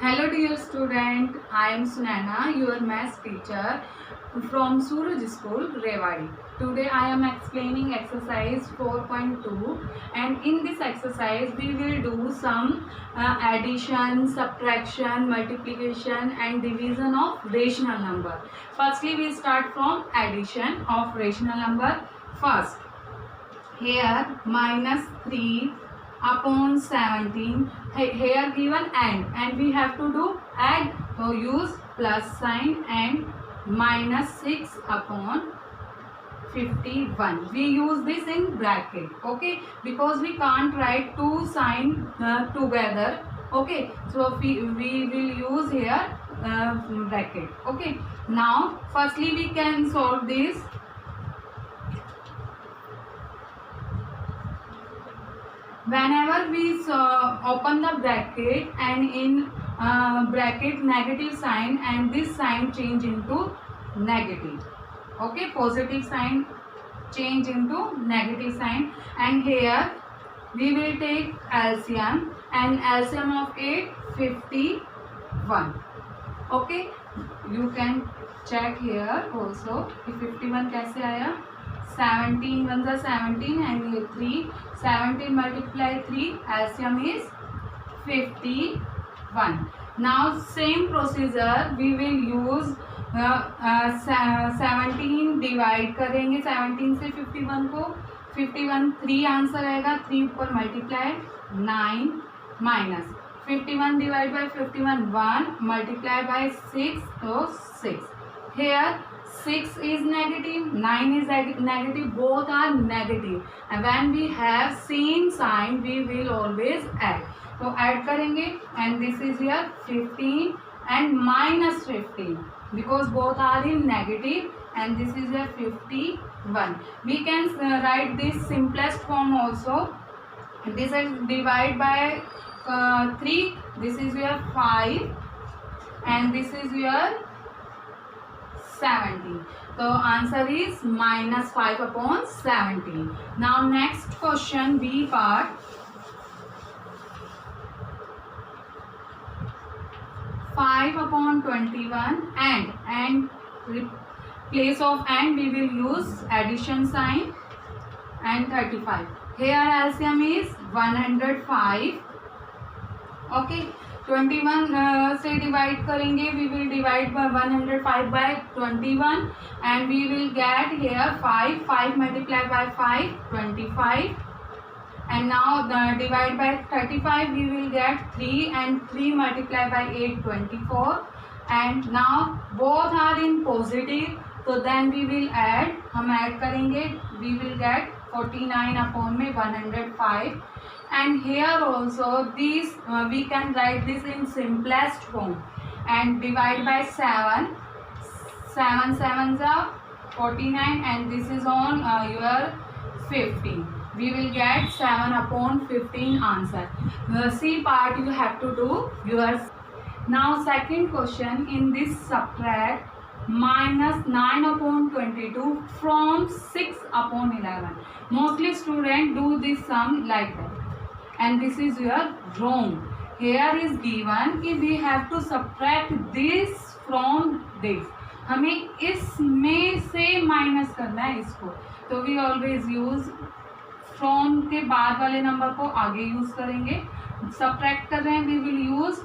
Hello dear student, I am Sunana, your maths teacher from Suraj School, Rewari. Today I am explaining exercise 4.2 and in this exercise we will do some addition, subtraction, multiplication and division of rational number. Firstly we start from addition of rational number. First, here minus 3 upon 17, here given and we have to do add, so use plus sign and minus 6 upon 51. We use this in bracket, okay, because we can't write two sign together, okay, so we will use here bracket, okay. Now firstly we can solve this. Whenever we open the bracket and in bracket negative sign and this sign change into negative, okay, positive sign change into negative sign, and here we will take LCM and LCM of 8 51, okay. You can check here also कि 51 कैसे आया, 17 1 जा 17 and ये 3, 17 multiply 3, LCM is 51. Now same procedure we will use 17 divide करेंगे 17 से 51 को, 51 3 answer आएगा, 3 ऊपर multiply 9 minus 51 divide by 51 1 multiply by 6 तो 6. Here 6 is negative, 9 is negative, both are negative, and when we have same sign we will always add. So add करेंगे and this is here 15 and minus 15 because both are in negative, and this is here 51. We can write this simplest form also. This is divide by 3, this is your 5 and this is your 17. So answer is minus 5 upon 17. Now next question, B part. Five upon 21 and place of and we will use addition sign and 35. Here LCM is 105. Okay. 21 से divide करेंगे, we will divide by 105 by 21 and we will get here 5 multiplied by 5 25, and now divide by 35 we will get 3 and 3 multiplied by 8 24, and now both are in positive, so then we will add, हम add करेंगे, we will get 49 upon में 105. And here also this we can write this in simplest form and divide by 7 7 are 49 and this is on your 15. We will get 7 upon 15 answer. C part you have to do yours. Now second question, in this subtract minus 9 upon 22 from 6 upon 11. Mostly students do this sum like that, and this is your wrong. Here is given कि we have to subtract this from this, हमें इसमें से minus करना है इसको, तो we always use from के बाद वाले नंबर को आगे यूज करेंगे. subtract कर रहे हैं we will use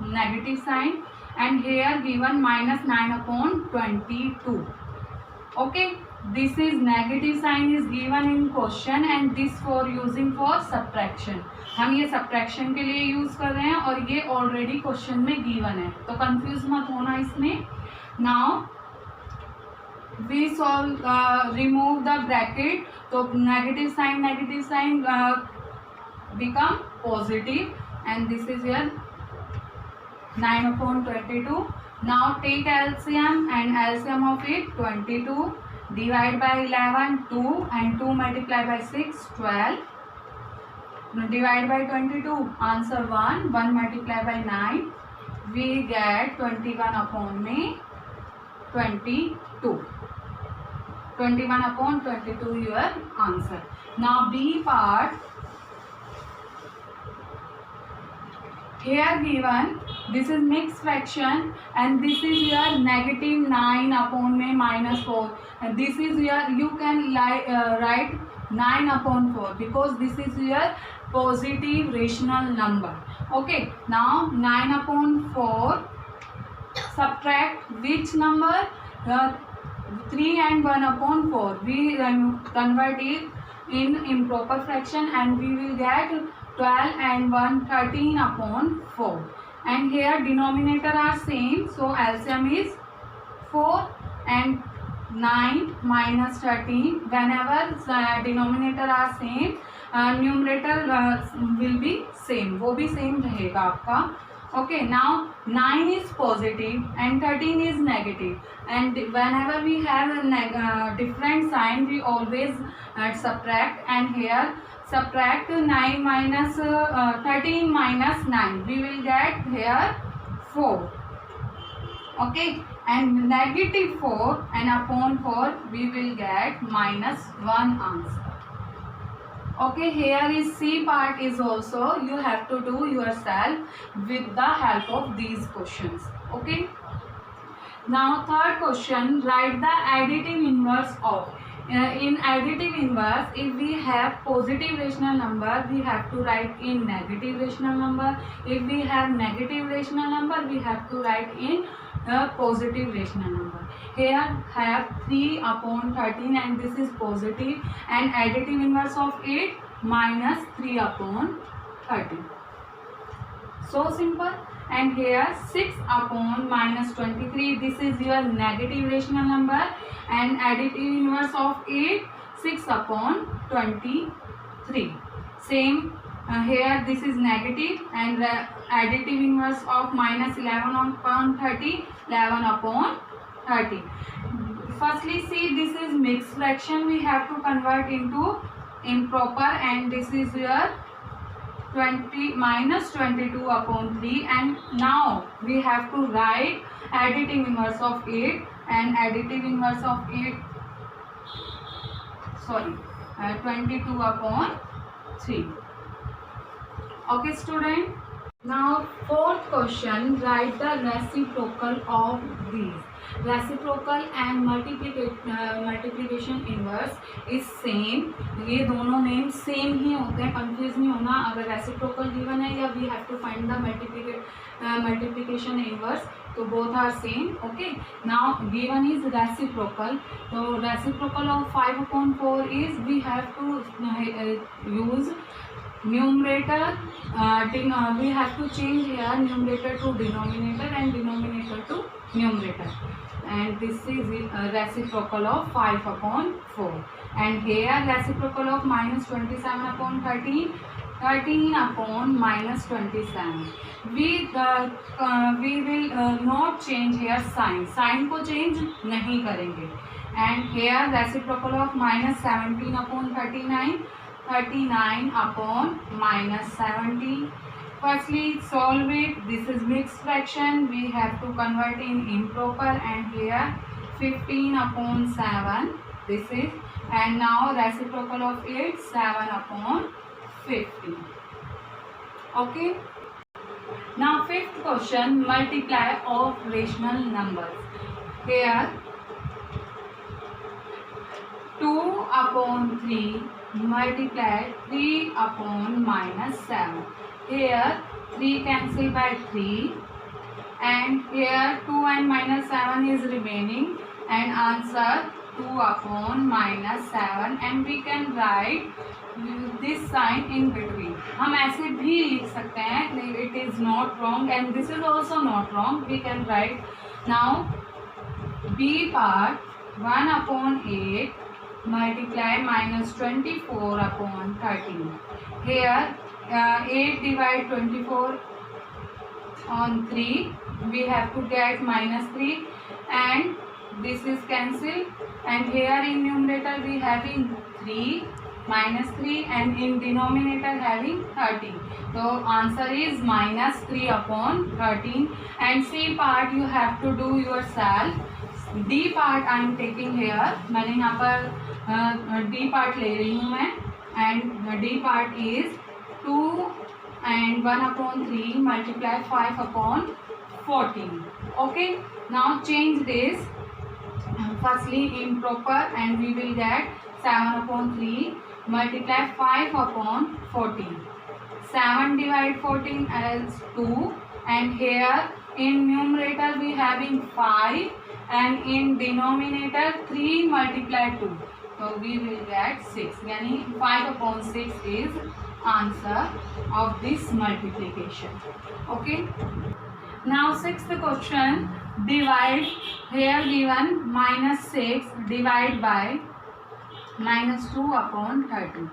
negative sign, and here given minus 9 upon 22. Okay, this is negative sign is given in question and this for using for subtraction. हम ये subtraction के लिए यूज कर रहे हैं और ये already question में given है, तो confuse मत होना इसमें. Now we solve remove the bracket, तो negative sign become positive and this is here 9 upon 22. Now take LCM and LCM of it 22. Divide by 11 2 and 2 multiply by 6 12. Divide by 22, answer 1 multiply by 9. We get 21 upon में 22. 21 upon 22 your answer. Now B part. Here given this is mixed fraction, and this is your negative 9 upon में minus 4, and this is your, you can write 9 upon 4 because this is your positive rational number. Okay, now 9 upon 4 subtract which number, 3 and 1 upon 4, we convert it in improper fraction and we will get 12 and 1 13 upon 4, and here denominator are same, so LCM is 4 and 9 minus 13. Whenever denominator are same, numerator will be same, वो भी same रहेगा आपका. Okay, now 9 is positive and 13 is negative, and whenever we have a different sign we always subtract, and here subtract 9 minus 13 minus 9, we will get here 4. Okay, and negative 4 and upon 4 we will get minus 1 answer. Okay, here is C part is also you have to do yourself with the help of these questions. Okay, now third question, write the additive inverse of. In additive inverse, if we have positive rational number, we have to write in negative rational number. If we have negative rational number, we have to write in positive rational number. Here have 3 upon 13 and this is positive, and additive inverse of 8 minus 3 upon 13. So simple. And here 6 upon minus 23, this is your negative rational number, and additive inverse of 8 6 upon 23. Same here this is negative, and additive inverse of minus 11 upon 30, 11 upon 30. Firstly, see, this is mixed fraction, we have to convert into improper, and this is your 20 minus 22 upon 3, and now we have to write additive inverse of 8 and additive inverse of 8, sorry, 22 upon 3. Okay student, now fourth question, write the reciprocal of these. Reciprocal and multiplication inverse is same, ये दोनों name same ही होते हैं, confuse नहीं होना. अगर reciprocal given है या we have to find the multiplication inverse, तो both are same. Okay, now given is reciprocal, तो reciprocal of 5 upon 4 is we have to use numerator, we have to change here numerator to denominator and denominator to numerator, and this is reciprocal of 5 upon 4, and here reciprocal of minus 27 upon 13, 13 upon minus 27. We will not change here sign को change नहीं करेंगे, and here reciprocal of minus 17 upon 39, 39 upon minus 70. Firstly solve it, this is mixed fraction, we have to convert in improper, and here 15 upon 7 this is, and now reciprocal of 8, 7 upon 50. Okay, now fifth question, multiply of rational numbers. Here 2 upon 3 multiply 3 upon minus 7. Here 3 cancel by 3, and here 2 and minus 7 is remaining, and answer 2 upon minus 7, and we can write this sign in between. हम ऐसे भी लिख सकते हैं, it is not wrong and this is also not wrong. We can write now B part 1 upon 8 multiply minus 24 upon 13. Here 8 divide 24 on 3, we have to get minus 3, and this is cancelled, and here in numerator we having 3 minus 3, and in denominator having 13. So answer is minus 3 upon 13, and C part you have to do yourself. D part I am taking here, मैंने यहाँ पर D part ले रही हूँ मैं, and D part is 2 and 1 upon 3 multiply 5 upon 14. Okay, now change this firstly improper and we will get 7 upon 3 multiply 5 upon 14. 7 divide 14 as 2, and here in numerator we having 5 and in denominator 3 multiply 2, so we will get 6. Yani 5 upon 6 is answer of this multiplication. Okay, now sixth question, divide, here given -6 divide by -2 upon 30.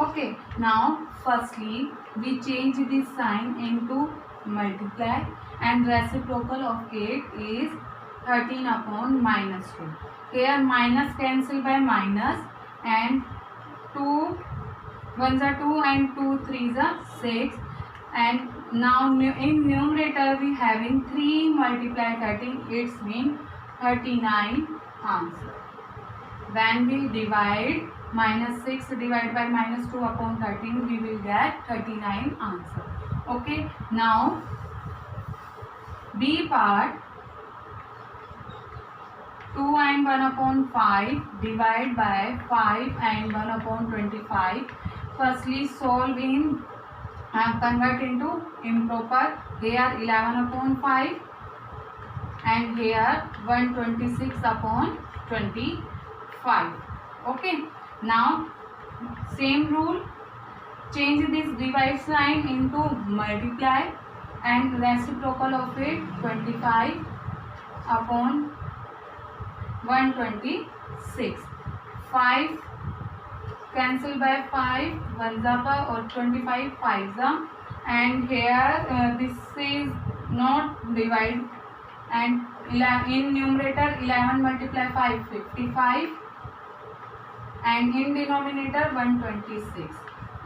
Okay, now firstly we change this sign into multiply and reciprocal of it is 13 upon -2. Here minus cancel by minus and 2 1s are 2 and 2 3s are 6, and now in numerator we having 3 multiply 13, it's mean 39 answer. When we divide -6 divided by -2 upon 13, we will get 39 answer. Okay, now B part, 2 and 1 upon 5 divide by 5 and 1 upon 25. Firstly solve in convert into improper. Here 11 upon 5 and here 126 upon 25. Okay, now same rule, change this divide sign into multiply and reciprocal of it 25 upon 126. 5 cancel by 5, 1s are or 25 5s are, and here this is not divide, and in numerator 11 multiply 5 55 and in denominator 126.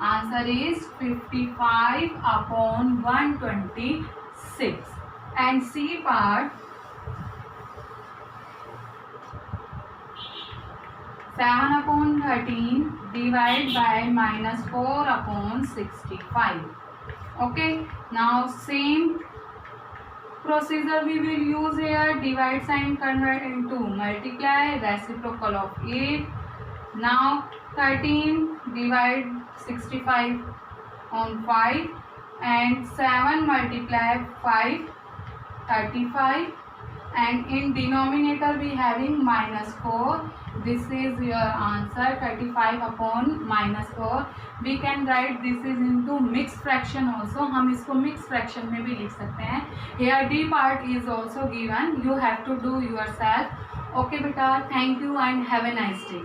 Answer is 55 upon 126. And C part, 7 upon 13 divide by -4 upon 65. Okay, now same procedure we will use here. Divide sign convert into multiply, reciprocal of 8. Now 13 divide 65 on 5 and 7 multiply 5 35, and in denominator we having -4. This is your answer, 35 upon -4. We can write this is into mixed fraction also. हम इसको mixed fraction में भी लिख सकते हैं. Here D part is also given. You have to do yourself. Okay बेटा, thank you and have a nice day.